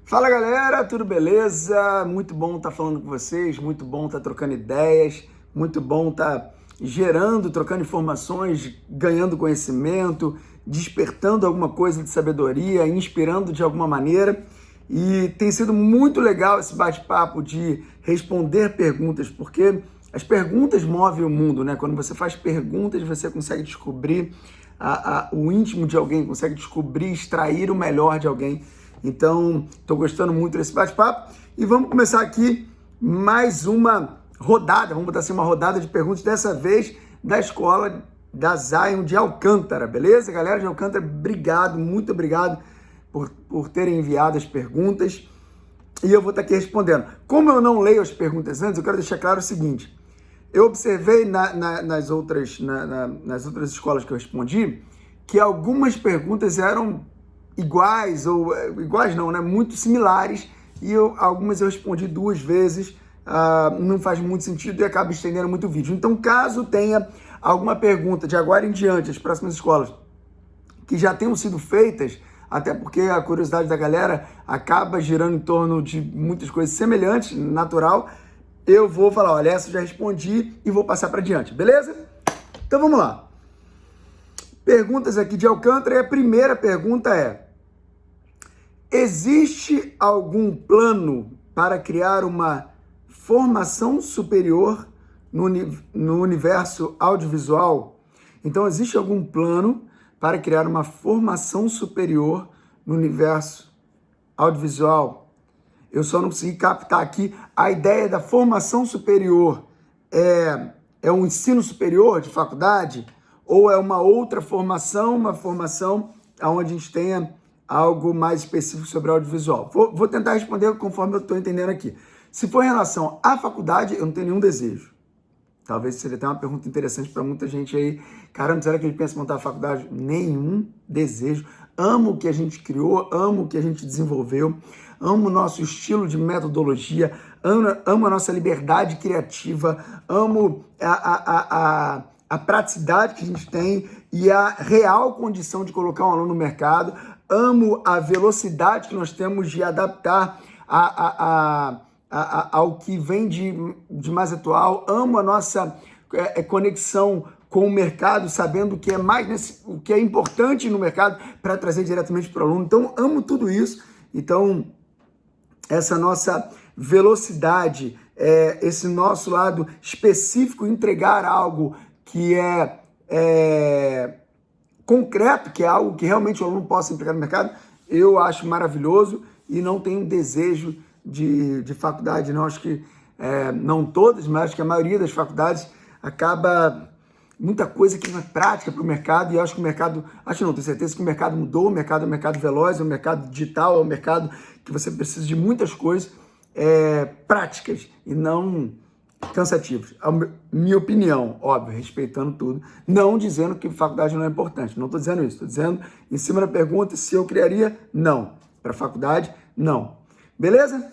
Fala galera, tudo beleza? Muito bom estar falando com vocês, muito bom estar trocando ideias, muito bom estar gerando, trocando informações, ganhando conhecimento, despertando alguma coisa de sabedoria, inspirando de alguma maneira. E tem sido muito legal esse bate-papo de responder perguntas, porque as perguntas movem o mundo, né? Quando você faz perguntas, você consegue descobrir o íntimo de alguém, consegue descobrir, extrair o melhor de alguém. Então, estou gostando muito desse bate-papo e vamos começar aqui mais uma rodada, vamos botar assim, uma rodada de perguntas, dessa vez da escola da Zion de Alcântara, beleza? Galera de Alcântara, obrigado, muito obrigado por terem enviado as perguntas e eu vou estar aqui respondendo. Como eu não leio as perguntas antes, eu quero deixar claro o seguinte, eu observei nas outras escolas que eu respondi que algumas perguntas eram iguais, ou iguais não, né? Muito similares, e algumas eu respondi duas vezes, não faz muito sentido e acaba estendendo muito o vídeo. Então, caso tenha alguma pergunta de agora em diante, as próximas escolas, que já tenham sido feitas, até porque a curiosidade da galera acaba girando em torno de muitas coisas semelhantes, natural, eu vou falar, olha, essa eu já respondi e vou passar para diante, beleza? Então vamos lá. Perguntas aqui de Alcântara, e a primeira pergunta é: existe algum plano para criar uma formação superior no universo audiovisual? Então, existe algum plano para criar uma formação superior no universo audiovisual? Eu só não consegui captar aqui a ideia da formação superior. É um ensino superior de faculdade? Ou é uma outra formação, uma formação onde a gente tenha algo mais específico sobre audiovisual? Vou tentar responder conforme eu estou entendendo aqui. Se for em relação à faculdade, eu não tenho nenhum desejo. Talvez seja até uma pergunta interessante para muita gente aí. Caramba, será que ele pensa em montar a faculdade? Nenhum desejo. Amo o que a gente criou, amo o que a gente desenvolveu, amo o nosso estilo de metodologia, amo a nossa liberdade criativa, amo a praticidade que a gente tem e a real condição de colocar um aluno no mercado, amo a velocidade que nós temos de adaptar ao que vem de mais atual, amo a nossa conexão com o mercado, sabendo o que é o que é importante no mercado para trazer diretamente para o aluno. Então, amo tudo isso. Então, essa nossa velocidade, esse nosso lado específico, entregar algo que é concreto, que é algo que realmente o aluno possa empregar no mercado, eu acho maravilhoso e não tenho desejo de faculdade, não. Acho que, não todas, mas acho que a maioria das faculdades acaba muita coisa que não é prática para o mercado, e acho que o mercado, tenho certeza que o mercado mudou, o mercado é um mercado veloz, é um mercado digital, é um mercado que você precisa de muitas coisas práticas e não cansativos. A minha opinião, óbvio, respeitando tudo, não dizendo que faculdade não é importante, não estou dizendo isso, estou dizendo, em cima da pergunta, se eu criaria, não. Para faculdade, não. Beleza?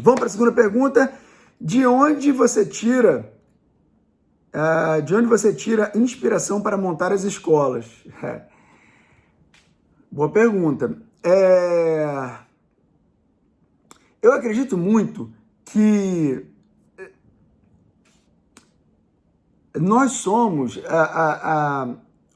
Vamos para a segunda pergunta. De onde você tira inspiração para montar as escolas? Boa pergunta. Eu acredito muito que nós somos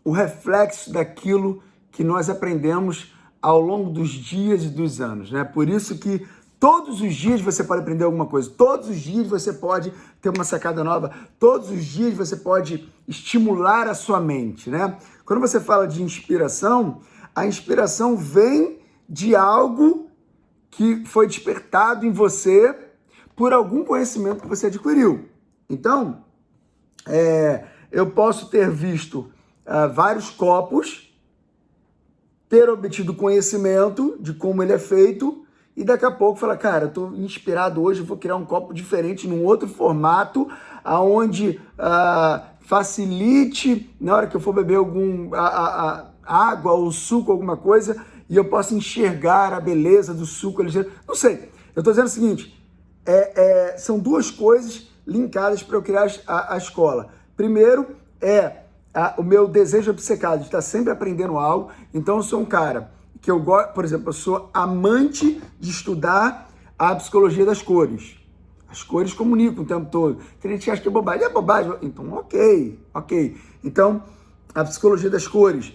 o reflexo daquilo que nós aprendemos ao longo dos dias e dos anos, né? Por isso que todos os dias você pode aprender alguma coisa, todos os dias você pode ter uma sacada nova, todos os dias você pode estimular a sua mente, né? Quando você fala de inspiração, a inspiração vem de algo que foi despertado em você por algum conhecimento que você adquiriu. Então, eu posso ter visto vários copos, ter obtido conhecimento de como ele é feito e daqui a pouco falar, cara, eu estou inspirado hoje, eu vou criar um copo diferente, num outro formato, aonde facilite, na hora que eu for beber água ou suco, alguma coisa, e eu possa enxergar a beleza do suco. Não sei, eu estou dizendo o seguinte, são duas coisas linkadas para eu criar a escola. Primeiro o meu desejo obcecado de estar sempre aprendendo algo. Então eu sou um cara que eu gosto, por exemplo, eu sou amante de estudar a psicologia das cores. As cores comunicam o tempo todo. Tem gente que acha que é bobagem. É bobagem? Então, ok. Então, a psicologia das cores.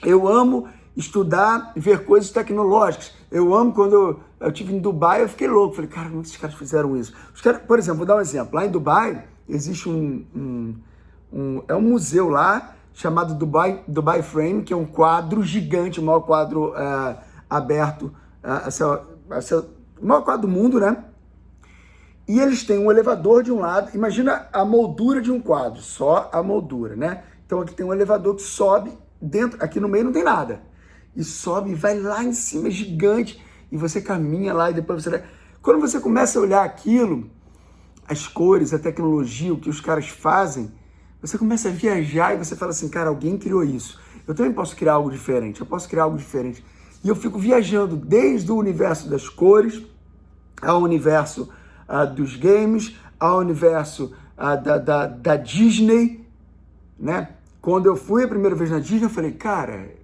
Eu amo estudar, ver coisas tecnológicas. Eu amo quando eu estive em Dubai, eu fiquei louco. Falei, cara, como esses caras fizeram isso? Os caras, por exemplo, vou dar um exemplo. Lá em Dubai, existe um museu lá, chamado Dubai Frame, que é um quadro gigante, o maior quadro aberto, o maior quadro do mundo, né? E eles têm um elevador de um lado, imagina a moldura de um quadro, só a moldura, né? Então aqui tem um elevador que sobe dentro, aqui no meio não tem nada. E sobe e vai lá em cima, é gigante, e você caminha lá e depois você... Quando você começa a olhar aquilo, as cores, a tecnologia, o que os caras fazem, você começa a viajar e você fala assim, cara, alguém criou isso. Eu também posso criar algo diferente, eu posso criar algo diferente. E eu fico viajando desde o universo das cores, ao universo dos games, ao universo da Disney, né? Quando eu fui a primeira vez na Disney, eu falei, cara,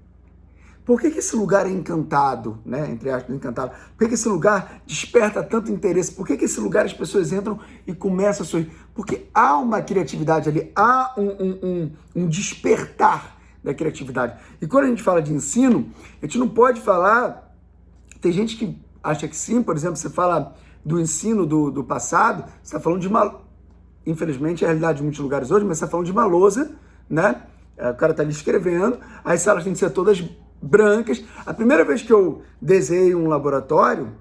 por que esse lugar é encantado, né? Entre aspas, encantado. Por que esse lugar desperta tanto interesse? Por que esse lugar as pessoas entram e começam a sorrir? Porque há uma criatividade ali, há um despertar da criatividade. E quando a gente fala de ensino, a gente não pode falar... Tem gente que acha que sim, por exemplo, você fala do ensino do passado, você está falando de uma... Infelizmente, é a realidade de muitos lugares hoje, mas você está falando de uma lousa, né? O cara está ali escrevendo, as salas têm que ser todas brancas. A primeira vez que eu desenhei um laboratório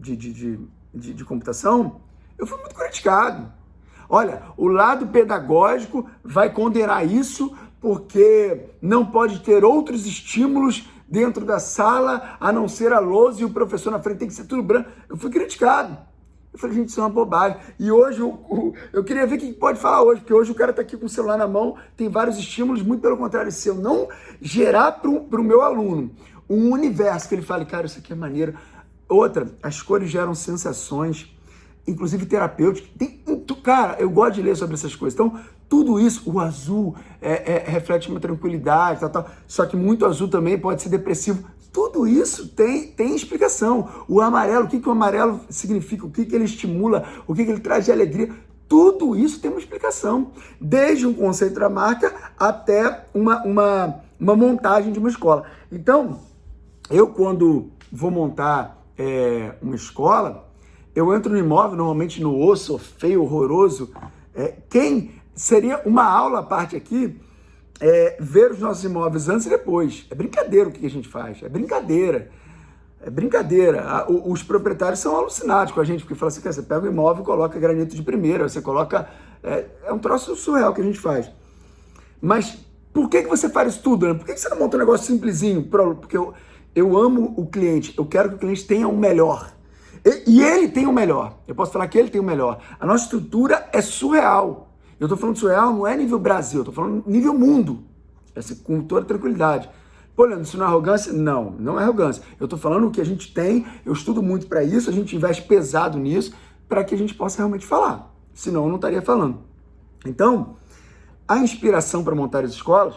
de computação, eu fui muito criticado. Olha, o lado pedagógico vai condenar isso porque não pode ter outros estímulos dentro da sala, a não ser a lousa e o professor na frente, tem que ser tudo branco. Eu fui criticado. Eu falei, gente, isso é uma bobagem. E hoje, eu queria ver o que pode falar hoje, porque hoje o cara está aqui com o celular na mão, tem vários estímulos, muito pelo contrário, se eu não gerar para o meu aluno um universo que ele fale, cara, isso aqui é maneiro. Outra, as cores geram sensações, inclusive terapêuticas. Cara, eu gosto de ler sobre essas coisas. Então, tudo isso, o azul reflete uma tranquilidade, tal. Só que muito azul também pode ser depressivo. Tudo isso tem explicação. O amarelo, o que o amarelo significa, o que ele estimula, o que ele traz de alegria. Tudo isso tem uma explicação. Desde um conceito da marca até uma montagem de uma escola. Então, eu quando vou montar uma escola, eu entro no imóvel, normalmente no osso, feio, horroroso. Quem seria uma aula à parte aqui, ver os nossos imóveis antes e depois. É brincadeira o que a gente faz, é brincadeira. Os proprietários são alucinados com a gente, porque falam assim, você pega o imóvel e coloca granito de primeira, você coloca... É um troço surreal que a gente faz. Mas por que você faz isso tudo, né? Por que você não monta um negócio simplesinho? Porque eu amo o cliente, eu quero que o cliente tenha o melhor. E ele tem o melhor. Eu posso falar que ele tem o melhor. A nossa estrutura é surreal. Eu estou falando surreal, não é nível Brasil, eu estou falando nível mundo. Com toda tranquilidade. Pô, Leandro, isso não é arrogância? Não, não é arrogância. Eu estou falando o que a gente tem, eu estudo muito para isso, a gente investe pesado nisso, para que a gente possa realmente falar. Senão eu não estaria falando. Então, a inspiração para montar as escolas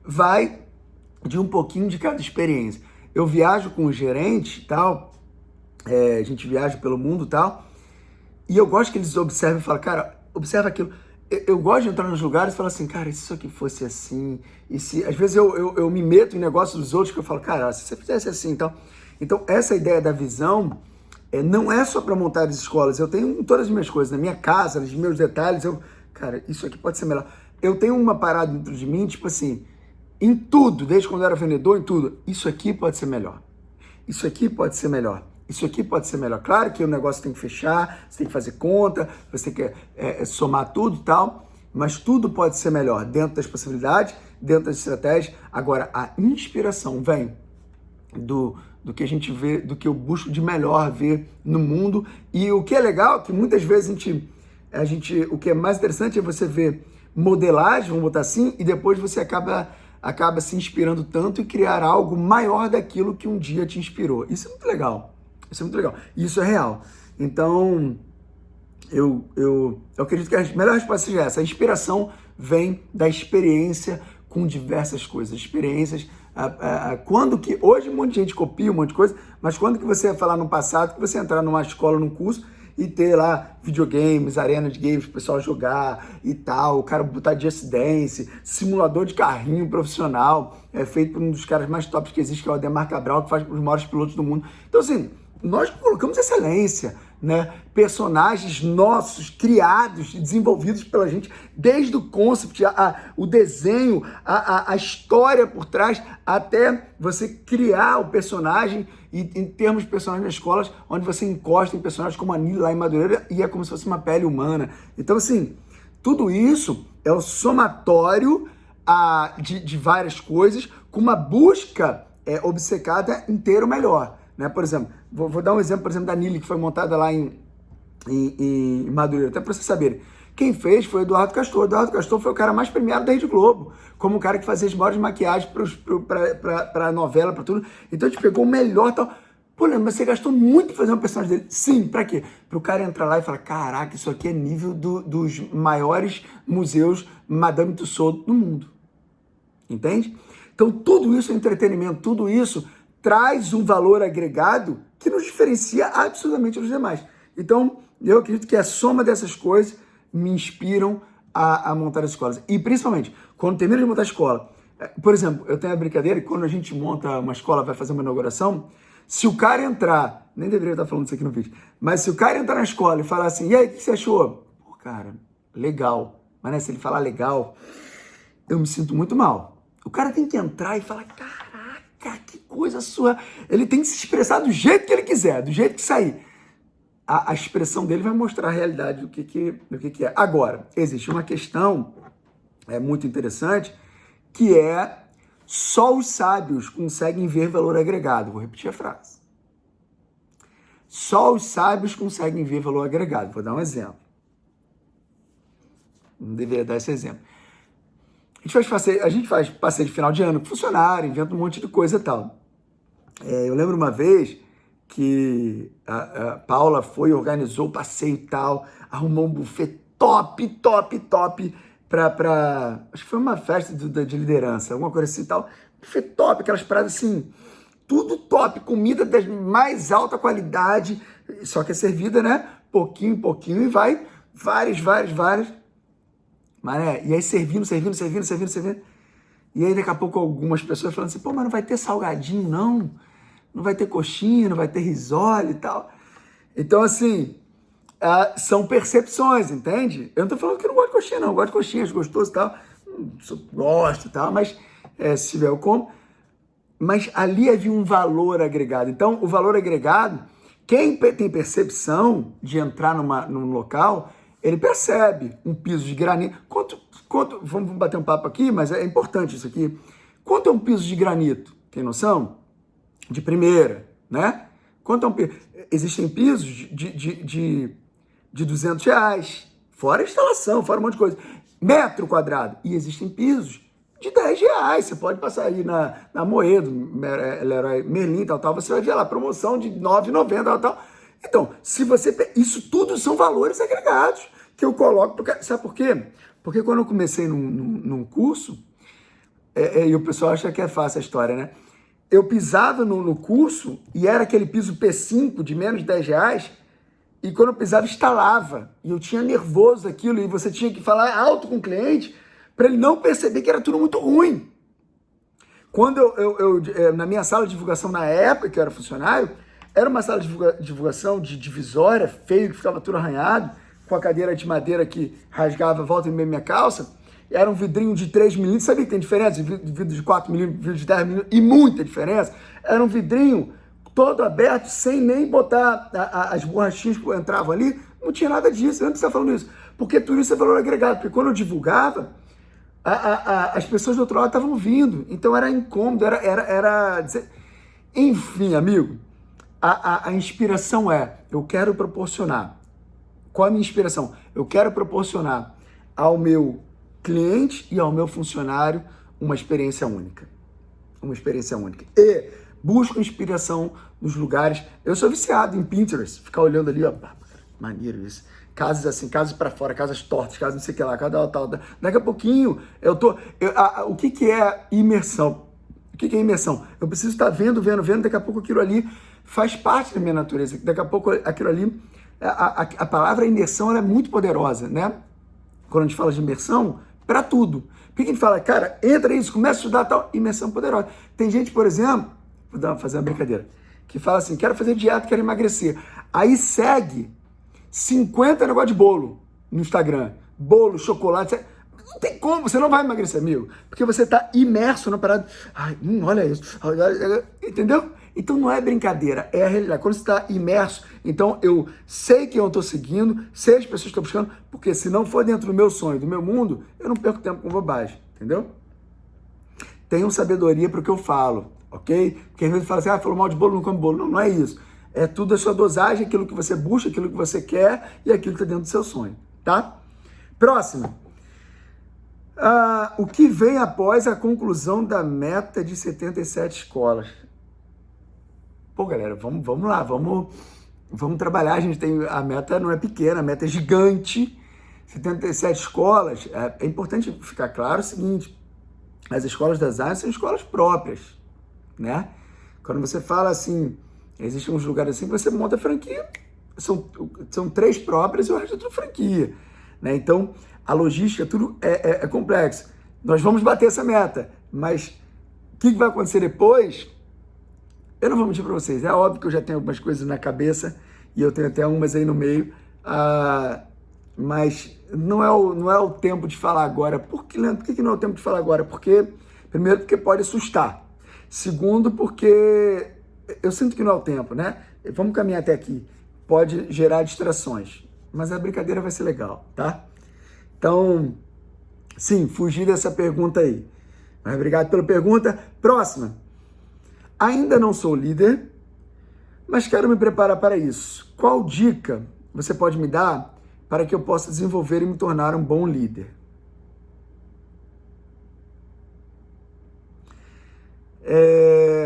vai de um pouquinho de cada experiência. Eu viajo com o gerente e tal, a gente viaja pelo mundo e tal, e eu gosto que eles observem e falam, cara, observa aquilo. Eu gosto de entrar nos lugares e falar assim, cara, e se isso aqui fosse assim? E se... Às vezes eu me meto em negócios dos outros que eu falo, cara, se você fizesse assim e tal. Então, essa ideia da visão não é só para montar as escolas. Eu tenho todas as minhas coisas, na minha casa, nos meus detalhes, cara, isso aqui pode ser melhor. Eu tenho uma parada dentro de mim, tipo assim, em tudo, desde quando eu era vendedor, em tudo, isso aqui pode ser melhor. Isso aqui pode ser melhor. Isso aqui pode ser melhor. Claro que o negócio tem que fechar, você tem que fazer conta, você tem que somar tudo e tal, mas tudo pode ser melhor dentro das possibilidades, dentro das estratégias. Agora, a inspiração vem do que a gente vê, do que eu busco de melhor ver no mundo. E o que é legal é que muitas vezes o que é mais interessante é você ver modelagem, vamos botar assim, e depois você acaba se inspirando tanto e criar algo maior daquilo que um dia te inspirou. Isso é muito legal. Isso é muito legal. E isso é real. Então, eu acredito que a melhor resposta seja essa. A inspiração vem da experiência com diversas coisas. Experiências, quando que... Hoje um monte de gente copia um monte de coisa, mas quando que você ia falar no passado que você entrar numa escola, num curso, e ter lá videogames, arena de games, o pessoal jogar e tal, o cara botar Just Dance, simulador de carrinho profissional, feito por um dos caras mais tops que existe, que é o Ademar Cabral, que faz os maiores pilotos do mundo. Então, assim, nós colocamos excelência, né? Personagens nossos, criados e desenvolvidos pela gente, desde o concept, o desenho, a história por trás, até você criar o personagem. E em termos de personagens nas escolas, onde você encosta em personagens como a Nili lá em Madureira e é como se fosse uma pele humana. Então, assim, tudo isso é o somatório de várias coisas com uma busca obcecada em ter o melhor. Né? Por exemplo, vou dar um exemplo, por exemplo, da Nili, que foi montada lá em Madureira, até para vocês saberem. Quem fez foi o Eduardo Castor. O Eduardo Castor foi o cara mais premiado da Rede Globo, como o cara que fazia as maiores maquiagens para a novela, para tudo. Então a gente pegou o melhor e tal. Pô, Leandro, mas você gastou muito pra fazer uma personagem dele. Sim, pra quê? Para o cara entrar lá e falar, caraca, isso aqui é nível dos maiores museus Madame Tussauds do mundo. Entende? Então tudo isso é entretenimento, tudo isso traz um valor agregado que nos diferencia absolutamente dos demais. Então, eu acredito que a soma dessas coisas me inspiram a montar as escolas. E principalmente, quando termino de montar a escola, por exemplo, eu tenho a brincadeira que quando a gente monta uma escola, vai fazer uma inauguração, se o cara entrar, nem deveria estar falando isso aqui no vídeo, mas se o cara entrar na escola e falar assim, e aí, o que você achou? Pô, cara, legal. Mas né, se ele falar legal, eu me sinto muito mal. O cara tem que entrar e falar, caraca, que coisa sua. Ele tem que se expressar do jeito que ele quiser, do jeito que sair. A expressão dele vai mostrar a realidade do que é. Agora, existe uma questão muito interessante, que é só os sábios conseguem ver valor agregado. Vou repetir a frase. Só os sábios conseguem ver valor agregado. Vou dar um exemplo. Não deveria dar esse exemplo. A gente faz passeio de final de ano com funcionário, inventa um monte de coisa e tal. Eu lembro uma vez que a Paula foi, organizou o passeio e tal, arrumou um buffet top, acho que foi uma festa de liderança, alguma coisa assim e tal, buffet top, aquelas paradas assim, tudo top, comida da mais alta qualidade, só que é servida, né, pouquinho em pouquinho, e vai várias, mané, e aí servindo, e aí daqui a pouco algumas pessoas falando assim, pô, mas não vai ter salgadinho não? Não vai ter coxinha, não vai ter risole e tal. Então, assim, são percepções, entende? Eu não tô falando que eu não gosto de coxinha, não. Eu gosto de coxinha, acho gostoso e tal. Gosto e tal, mas se tiver eu como. Mas ali havia um valor agregado. Então, o valor agregado, quem tem percepção de entrar num local, ele percebe um piso de granito. Vamos bater um papo aqui, mas é importante isso aqui. Quanto é um piso de granito? Tem noção? De primeira, né? Quanto é um piso? Existem pisos de R$200, fora a instalação, fora um monte de coisa. Metro quadrado. E existem pisos de R$10. Você pode passar aí na Moedo, Leroy Merlin, tal, você vai ver lá, promoção de R$9,90, tal. Então, se você... Isso tudo são valores agregados que eu coloco... Sabe por quê? Porque quando eu comecei num curso, e o pessoal acha que é fácil a história, né? Eu pisava no curso e era aquele piso P5 de menos de R$10, e quando eu pisava, instalava. E eu tinha nervoso aquilo, e você tinha que falar alto com o cliente para ele não perceber que era tudo muito ruim. Quando eu na minha sala de divulgação, na época que eu era funcionário, era uma sala de divulgação de divisória, feio, que ficava tudo arranhado, com a cadeira de madeira que rasgava a volta e meia minha calça. Era um vidrinho de 3 milímetros, sabia que tem diferença? Vidro de 4 milímetros, vidro de 10 milímetros, e muita diferença. Era um vidrinho todo aberto, sem nem botar as borrachinhas que entravam ali, não tinha nada disso. Eu não precisa falando isso, porque tudo isso é valor agregado. Porque quando eu divulgava, as pessoas do outro lado estavam vindo, então era incômodo, era... Enfim, amigo, a inspiração eu quero proporcionar. Qual é a minha inspiração? Eu quero proporcionar ao meu cliente e ao meu funcionário uma experiência única. Uma experiência única. E busco inspiração nos lugares. Eu sou viciado em Pinterest, ficar olhando ali, ó, maneiro isso. casas assim, casas para fora, casas tortas, casas não sei o que lá, cada tal. Daqui a pouquinho, o que é imersão? O que é imersão? Eu preciso estar vendo, daqui a pouco aquilo ali faz parte da minha natureza, daqui a pouco aquilo ali, a palavra imersão ela é muito poderosa, né? Quando a gente fala de imersão, para tudo. Por que a gente fala, cara, entra isso, começa a estudar tal, imersão poderosa. Tem gente, por exemplo, vou fazer uma brincadeira, que fala assim, quero fazer dieta, quero emagrecer. Aí segue 50 negócio de bolo no Instagram. Bolo, chocolate, não tem como, você não vai emagrecer, amigo. Porque você está imerso na parada. Ai, olha isso. Entendeu? Então não é brincadeira, é a realidade. Quando você está imerso, então eu sei quem eu estou seguindo, sei as pessoas que estou buscando, porque se não for dentro do meu sonho, do meu mundo, eu não perco tempo com bobagem, entendeu? Tenham sabedoria para o que eu falo, ok? Porque às vezes fala assim, falou mal de bolo, não come bolo. Não, não é isso. É tudo a sua dosagem, aquilo que você busca, aquilo que você quer e aquilo que está dentro do seu sonho, tá? Próximo. O que vem após a conclusão da meta de 77 escolas? Pô, galera, vamos lá, vamos trabalhar. A meta não é pequena, a meta é gigante. 77 escolas. É importante ficar claro o seguinte, as escolas das artes são escolas próprias, né? Quando você fala assim, existem uns lugares assim que você monta franquia, são 3 próprias e o resto é tudo franquia, né? Então, a logística, tudo é complexo. Nós vamos bater essa meta, mas o que vai acontecer depois? Eu não vou mentir para vocês, é óbvio que eu já tenho algumas coisas na cabeça e eu tenho até umas aí no meio, mas não é o tempo de falar agora. Por que não é o tempo de falar agora? Primeiro, porque pode assustar. Segundo, porque eu sinto que não é o tempo, né? Vamos caminhar até aqui. Pode gerar distrações, mas a brincadeira vai ser legal, tá? Então, sim, fugir dessa pergunta aí. Mas obrigado pela pergunta. Próxima. Ainda não sou líder, mas quero me preparar para isso. Qual dica você pode me dar para que eu possa desenvolver e me tornar um bom líder?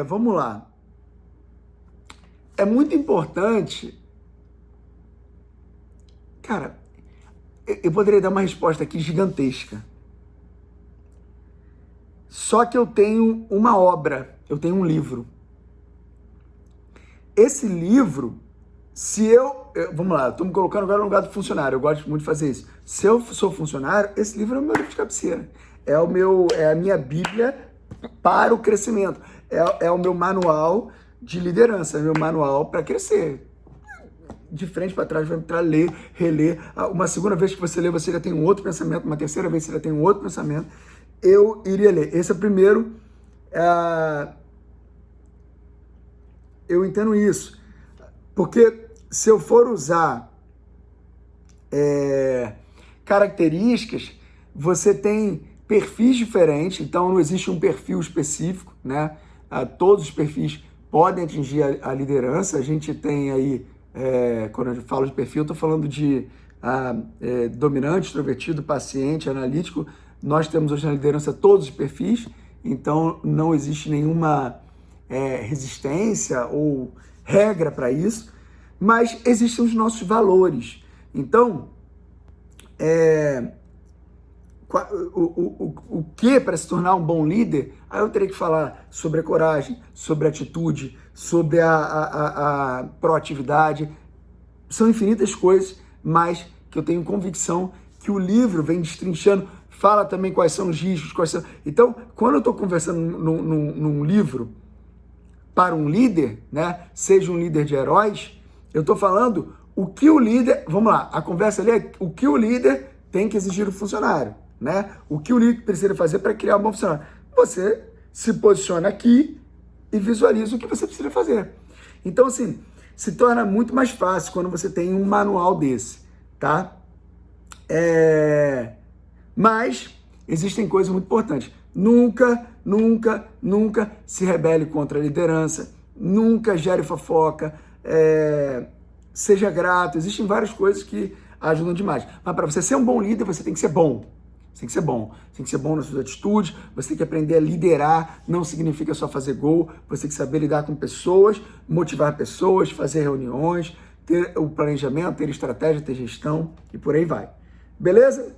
Vamos lá. É muito importante. Cara, eu poderia dar uma resposta aqui gigantesca. Só que eu tenho uma obra, eu tenho um livro. Esse livro, vamos lá, eu estou me colocando agora no lugar do funcionário, eu gosto muito de fazer isso. Se eu sou funcionário, esse livro é o meu livro de cabeceira. É a minha Bíblia para o crescimento. É o meu manual de liderança, é o meu manual para crescer. De frente para trás, vai entrar, ler, reler. Uma segunda vez que você lê, você já tem um outro pensamento. Uma terceira vez, você já tem um outro pensamento. Eu iria ler. Esse é o primeiro. Eu entendo isso. Porque se eu for usar características, você tem perfis diferentes, então não existe um perfil específico, né? Todos os perfis podem atingir a liderança. A gente tem aí, quando eu falo de perfil, eu estou falando de dominante, extrovertido, paciente, analítico. Nós temos hoje na liderança todos os perfis, então não existe nenhuma resistência ou regra para isso, mas existem os nossos valores. Então, o que para se tornar um bom líder? Aí eu teria que falar sobre a coragem, sobre a atitude, sobre a proatividade. São infinitas coisas, mas que eu tenho convicção que o livro vem destrinchando, fala também quais são os riscos, Então, quando eu estou conversando num livro para um líder, né, seja um líder de heróis, eu estou falando o que o líder, vamos lá, a conversa ali é o que o líder tem que exigir do funcionário, né? O que o líder precisa fazer para criar um bom funcionário. Você se posiciona aqui e visualiza o que você precisa fazer. Então, assim, se torna muito mais fácil quando você tem um manual desse, tá? Mas existem coisas muito importantes. Nunca se rebele contra a liderança, nunca gere fofoca, seja grato. Existem várias coisas que ajudam demais. Mas para você ser um bom líder, você tem que ser bom. Você tem que ser bom. Você tem que ser bom nas suas atitudes, você tem que aprender a liderar, não significa só fazer gol, você tem que saber lidar com pessoas, motivar pessoas, fazer reuniões, ter o planejamento, ter estratégia, ter gestão e por aí vai. Beleza?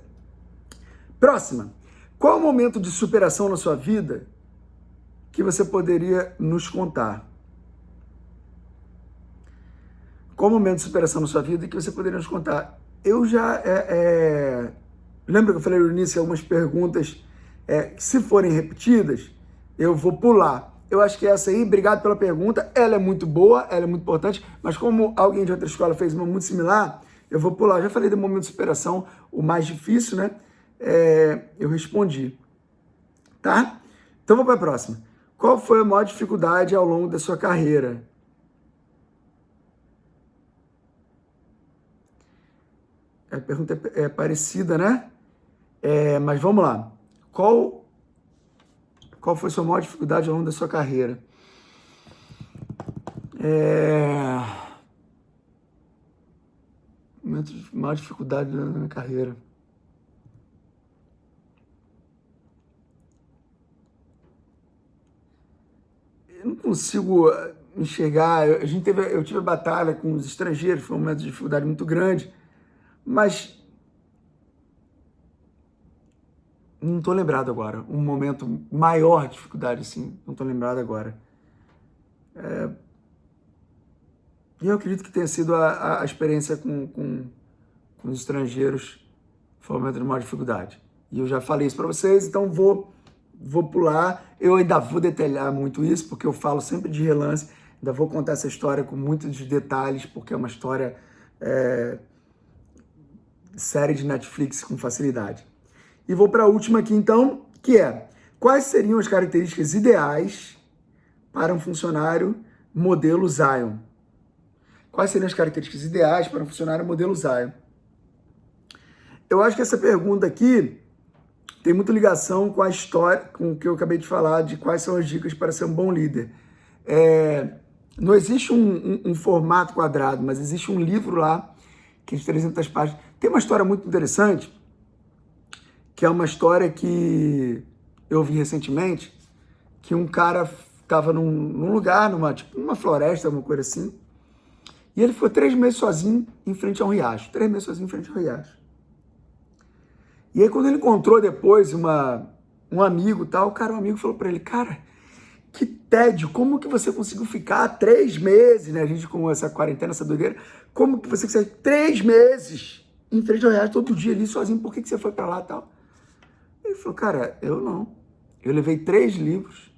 Próxima. Qual o momento de superação na sua vida que você poderia nos contar? Qual o momento de superação na sua vida que você poderia nos contar? Eu já... Lembra que eu falei no início algumas perguntas, se forem repetidas, eu vou pular. Eu acho que essa aí, obrigado pela pergunta, ela é muito boa, ela é muito importante, mas como alguém de outra escola fez uma muito similar, eu vou pular. Eu já falei do momento de superação, o mais difícil, né? Eu respondi, tá? Então vou para a próxima. Qual foi a maior dificuldade ao longo da sua carreira? A pergunta é parecida, né? Mas vamos lá. Qual foi a sua maior dificuldade ao longo da sua carreira? Maior dificuldade na minha carreira. Eu não consigo enxergar. Eu tive a batalha com os estrangeiros, foi um momento de dificuldade muito grande, mas não estou lembrado agora. Um momento maior de dificuldade, assim, não estou lembrado agora. E eu acredito que tenha sido a experiência com os estrangeiros, foi um momento de maior dificuldade. E eu já falei isso para vocês, então vou pular. Eu ainda vou detalhar muito isso, porque eu falo sempre de relance. Ainda vou contar essa história com muitos detalhes, porque é uma história série de Netflix com facilidade. E vou para a última aqui, então, que é: quais seriam as características ideais para um funcionário modelo Zion? Quais seriam as características ideais para um funcionário modelo Zion? Eu acho que essa pergunta aqui tem muita ligação com a história, com o que eu acabei de falar, de quais são as dicas para ser um bom líder. Não existe um formato quadrado, mas existe um livro lá, que é de 300 páginas. Tem uma história muito interessante, que é uma história que eu vi recentemente, que um cara estava num lugar, numa floresta, alguma coisa assim, e ele ficou 3 meses sozinho em frente a um riacho. 3 meses sozinho em frente ao riacho. E aí, quando ele encontrou depois um amigo e tal, o amigo falou para ele: cara, que tédio, como que você conseguiu ficar 3 meses, né? A gente com essa quarentena, essa doideira, como que você conseguiu 3 meses em frente ao riacho, todo dia ali sozinho, por que você foi para lá e tal? Ele falou: cara, eu não. Eu levei 3 livros,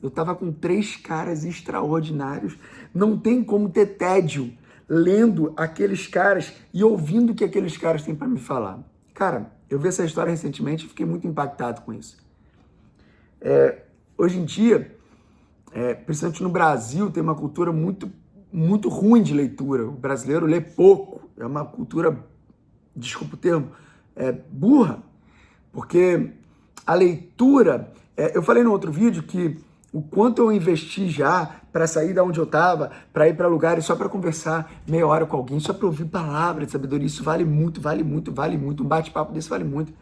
eu tava com 3 caras extraordinários, não tem como ter tédio lendo aqueles caras e ouvindo o que aqueles caras têm para me falar. Cara, eu vi essa história recentemente e fiquei muito impactado com isso. Hoje em dia, principalmente no Brasil, tem uma cultura muito, muito ruim de leitura. O brasileiro lê pouco, é uma cultura, desculpa o termo, burra, porque a leitura... eu falei no outro vídeo que o quanto eu investi já para sair da onde eu estava, para ir para lugares só para conversar meia hora com alguém, só para ouvir palavras de sabedoria, isso vale muito, vale muito, vale muito. Um bate-papo desse vale muito.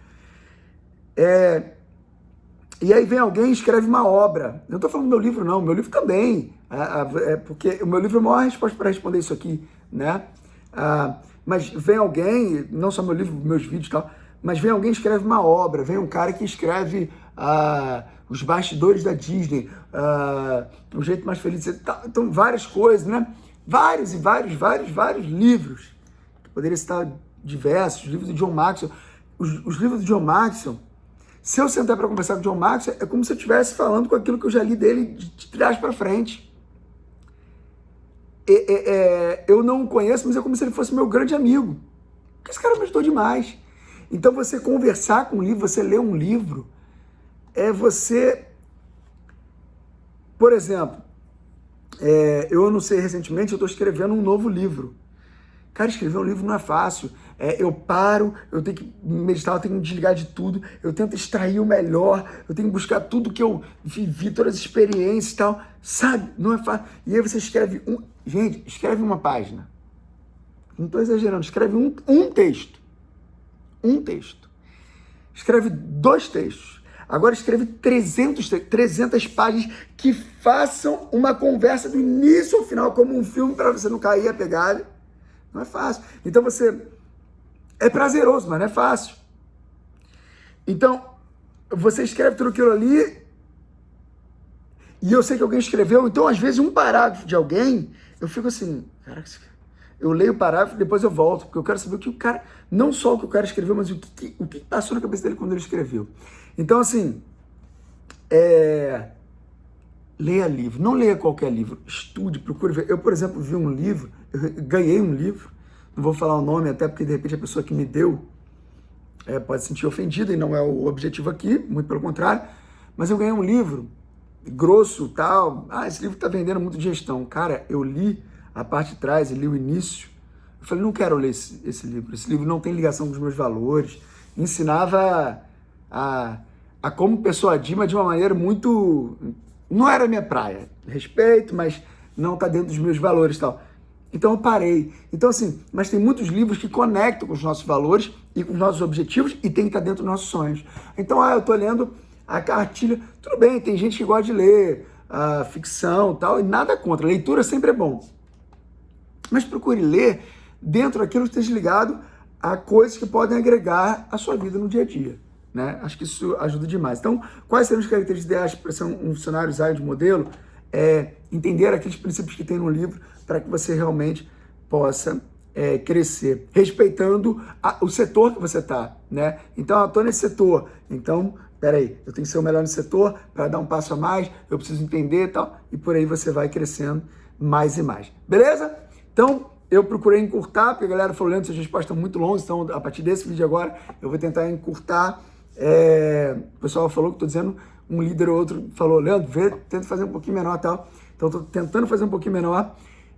E aí vem alguém e escreve uma obra. Eu não estou falando do meu livro, não. Meu livro também. Porque o meu livro é a maior resposta para responder isso aqui, né? Mas vem alguém, não só meu livro, meus vídeos e tal, mas vem alguém e escreve uma obra. Vem um cara que escreve os bastidores da Disney, o jeito mais feliz de ser. Então, várias coisas, né? Vários livros. Eu poderia citar diversos, livros do John Maxwell. Os livros do John Maxwell, se eu sentar para conversar com o John Maxwell, é como se eu estivesse falando com aquilo que eu já li dele de trás para frente. Eu não o conheço, mas é como se ele fosse meu grande amigo. Porque esse cara me ajudou demais. Então, você conversar com um livro, você ler um livro, você... Por exemplo, eu não sei, recentemente eu estou escrevendo um novo livro. Cara, escrever um livro não é fácil. Eu paro, eu tenho que meditar, eu tenho que desligar de tudo, eu tento extrair o melhor, eu tenho que buscar tudo que eu vivi, todas as experiências e tal, sabe? Não é fácil. E aí você escreve gente, escreve uma página. Não estou exagerando, escreve um texto. Um texto. Escreve 2 textos. Agora escreve 300 páginas que façam uma conversa do início ao final, como um filme, para você não cair a pegada. Não é fácil. Então é prazeroso, mas não é fácil. Então, você escreve tudo aquilo ali e eu sei que alguém escreveu, então às vezes um parágrafo de alguém, eu fico assim, caraca, eu leio o parágrafo e depois eu volto, porque eu quero saber o que o cara, não só o que o cara escreveu, mas o que passou na cabeça dele quando ele escreveu. Então, assim, leia livro, não leia qualquer livro, estude, procure ver. Eu, por exemplo, vi um livro, eu ganhei um livro, não vou falar o nome até porque de repente a pessoa que me deu pode se sentir ofendida e não é o objetivo aqui, muito pelo contrário, mas eu ganhei um livro grosso, tal, esse livro tá vendendo muito de gestão. Cara, eu li a parte de trás e li o início, eu falei, não quero ler esse livro não tem ligação com os meus valores, ensinava a como persuadir, mas de uma maneira muito, não era minha praia, respeito, mas não tá dentro dos meus valores e tal. Então eu parei. Então assim, mas tem muitos livros que conectam com os nossos valores e com os nossos objetivos e tem que estar dentro dos nossos sonhos. Então, eu tô lendo a cartilha, tudo bem, tem gente que gosta de ler a ficção e tal, e nada contra, leitura sempre é bom. Mas procure ler dentro daquilo que esteja ligado a coisas que podem agregar a sua vida no dia a dia, né? Acho que isso ajuda demais. Então, quais seriam as características ideais para ser um funcionário de modelo? Entender aqueles princípios que tem no livro para que você realmente possa crescer, respeitando o setor que você está, né? Então, eu estou nesse setor, então, peraí, eu tenho que ser o melhor nesse setor para dar um passo a mais, eu preciso entender e tal, e por aí você vai crescendo mais e mais, beleza? Então, eu procurei encurtar, porque a galera falou, Leandro, suas respostas estão muito longas, então, a partir desse vídeo agora, eu vou tentar encurtar. O pessoal falou que estou dizendo, um líder ou outro falou, Leandro, tenta fazer um pouquinho menor e tal. Então, estou tentando fazer um pouquinho menor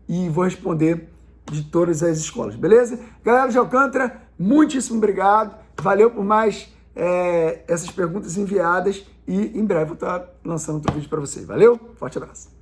e vou responder de todas as escolas, beleza? Galera de Alcântara, muitíssimo obrigado. Valeu por mais essas perguntas enviadas e em breve vou estar lançando outro vídeo para vocês. Valeu? Forte abraço.